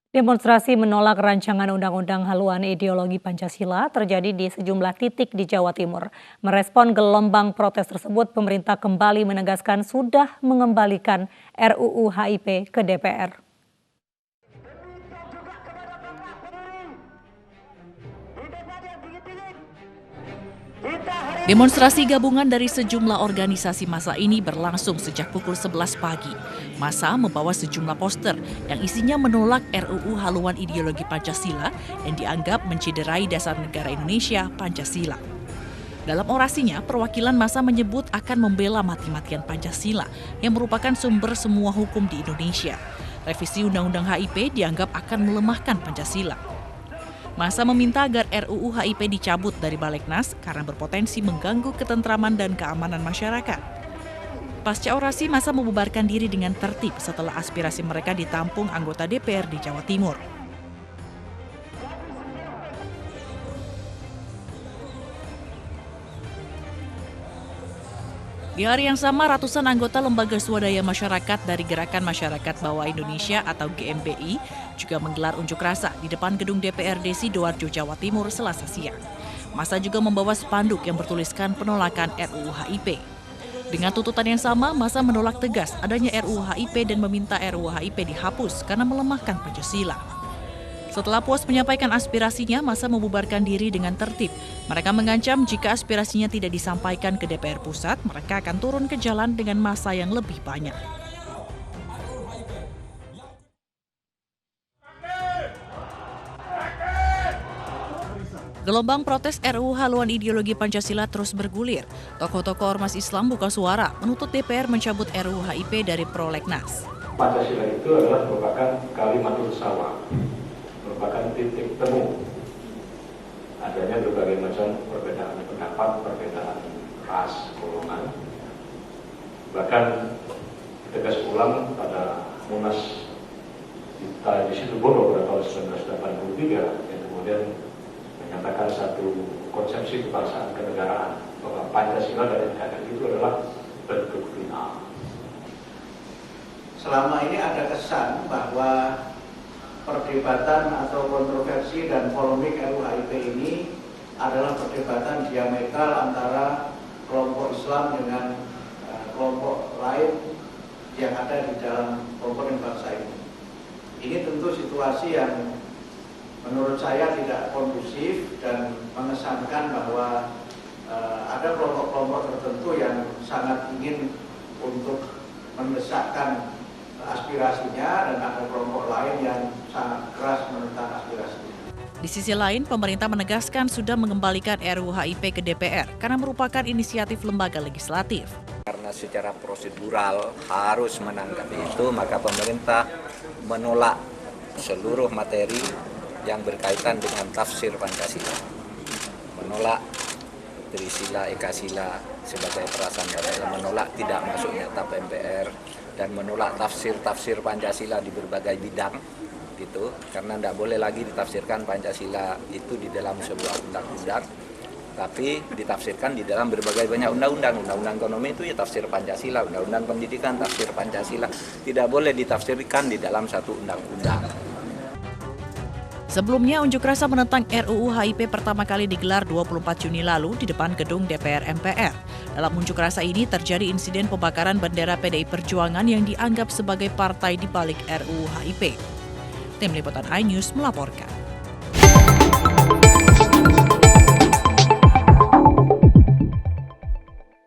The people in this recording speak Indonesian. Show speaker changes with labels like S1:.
S1: Demonstrasi menolak rancangan undang-undang haluan ideologi Pancasila terjadi di sejumlah titik di Jawa Timur. Merespon gelombang protes tersebut, pemerintah kembali menegaskan sudah mengembalikan RUU HIP ke DPR.
S2: Demonstrasi gabungan dari sejumlah organisasi massa ini berlangsung sejak pukul 11 pagi. Massa membawa sejumlah poster yang isinya menolak RUU haluan ideologi Pancasila yang dianggap mencederai dasar negara Indonesia, Pancasila. Dalam orasinya, perwakilan massa menyebut akan membela mati-matian Pancasila yang merupakan sumber semua hukum di Indonesia. Revisi Undang-Undang HIP dianggap akan melemahkan Pancasila. Massa meminta agar RUU HIP dicabut dari Balegnas karena berpotensi mengganggu ketentraman dan keamanan masyarakat. Pasca orasi, massa membubarkan diri dengan tertib setelah aspirasi mereka ditampung anggota DPR di Jawa Timur. Di hari yang sama, ratusan anggota lembaga swadaya masyarakat dari Gerakan Masyarakat Bawah Indonesia atau GMBI juga menggelar unjuk rasa di depan gedung DPRD Sidoarjo, Jawa Timur, Selasa siang. Massa juga membawa spanduk yang bertuliskan penolakan RUU HIP. Dengan tuntutan yang sama, massa menolak tegas adanya RUU HIP dan meminta RUU HIP dihapus karena melemahkan Pancasila. Setelah puas menyampaikan aspirasinya, massa membubarkan diri dengan tertib. Mereka mengancam jika aspirasinya tidak disampaikan ke DPR Pusat, mereka akan turun ke jalan dengan massa yang lebih banyak. Gelombang protes RUU haluan ideologi Pancasila terus bergulir. Tokoh-tokoh ormas Islam buka suara menuntut DPR mencabut RUU HIP dari prolegnas.
S3: Pancasila itu adalah merupakan kalimatul shawah, merupakan titik temu adanya berbagai macam perbedaan pendapat, perbedaan ras, golongan. Bahkan tegas ulang pada Munas di Situbondo pada tahun 1983 yang kemudian menyatakan satu konsepsi kebangsaan kenegaraan bahwa Pancasila dan NKRI itu adalah bentuk final.
S4: Selama ini ada kesan bahwa perdebatan atau kontroversi dan polemik RUU HIP ini adalah perdebatan diametral antara kelompok Islam dengan kelompok lain yang ada di dalam komponen bangsa ini. Ini tentu situasi yang menurut saya tidak kondusif dan mengesankan bahwa ada kelompok-kelompok tertentu yang sangat ingin untuk mendesakkan aspirasinya dan ada kelompok lain yang sangat keras menentang aspirasinya.
S2: Di sisi lain, pemerintah menegaskan sudah mengembalikan RUU HIP ke DPR karena merupakan inisiatif lembaga legislatif.
S5: Karena secara prosedural harus menanggapi itu, maka pemerintah menolak seluruh materi yang berkaitan dengan tafsir Pancasila. Menolak Trisila, Ekasila sebagai prasangka, menolak tidak masuknya TAP MPR, dan menolak tafsir Pancasila di berbagai bidang gitu, karena tidak boleh lagi ditafsirkan Pancasila itu di dalam sebuah undang-undang, tapi ditafsirkan di dalam berbagai banyak undang-undang. Undang-undang ekonomi itu ya tafsir Pancasila, undang-undang pendidikan tafsir Pancasila, tidak boleh ditafsirkan di dalam satu undang-undang.
S2: Sebelumnya, unjuk rasa menentang RUU HIP pertama kali digelar 24 Juni lalu di depan gedung DPR MPR. Dalam unjuk rasa ini terjadi insiden pembakaran bendera PDI Perjuangan yang dianggap sebagai partai di balik RUU HIP. Tim Liputan iNews melaporkan.